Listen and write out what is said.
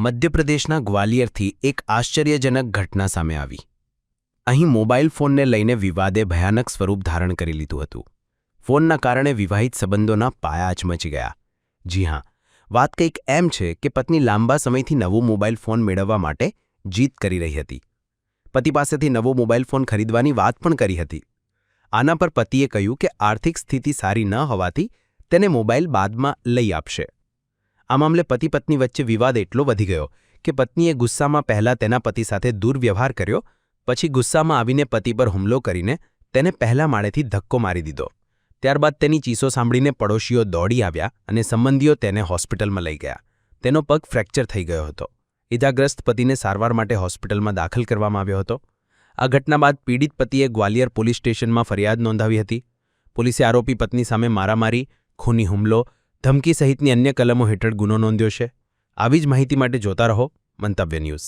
મધ્યપ્રદેશના ગ્વાલિયરથી એક આશ્ચર્યજનક ઘટના સામે આવી। અહીં મોબાઈલ ફોનને લઈને વિવાદે ભયાનક સ્વરૂપ ધારણ કરી લીધું હતું। ફોનના કારણે વિવાહિત સંબંધોના પાયા અચમચી ગયા। જી હા, વાત કંઈક એમ છે કે પત્ની લાંબા સમયથી નવો મોબાઈલ ફોન મેળવવા માટે જીદ કરી રહી હતી। પતિ પાસેથી નવો મોબાઈલ ફોન ખરીદવાની વાત પણ કરી હતી। આના પર પતિએ કહ્યું કે આર્થિક સ્થિતિ સારી ન હોવાથી તેને મોબાઈલ બાદમાં લઈ આપશે। આ મામલે પતિ પત્ની વચ્ચે વિવાદ એટલો વધી ગયો કે પત્નીએ ગુસ્સામાં પહેલા તેના પતિ સાથે દુર્વ્યવહાર કર્યો, પછી ગુસ્સામાં આવીને પતિ પર હુમલો કરીને તેને પહેલા માળેથી ધક્કો મારી દીધો। ત્યારબાદ તેની ચીસો સાંભળીને પડોશીઓ દોડી આવ્યા અને સંબંધીઓ તેને હોસ્પિટલમાં લઈ ગયા। તેનો પગ ફ્રેક્ચર થઈ ગયો હતો। ઇજાગ્રસ્ત પતિને સારવાર માટે હોસ્પિટલમાં દાખલ કરવામાં આવ્યો હતો। આ ઘટના બાદ પીડિત પતિએ ગ્વાલિયર પોલીસ સ્ટેશનમાં ફરિયાદ નોંધાવી હતી। પોલીસે આરોપી પત્ની સામે મારામારી, ખૂની હુમલો, ધમકી સહિતની અન્ય કલમો હેઠળ ગુનો નોંધ્યો છે। આવી જ માહિતી માટે જોતા રહો મંતવ્ય ન્યૂઝ।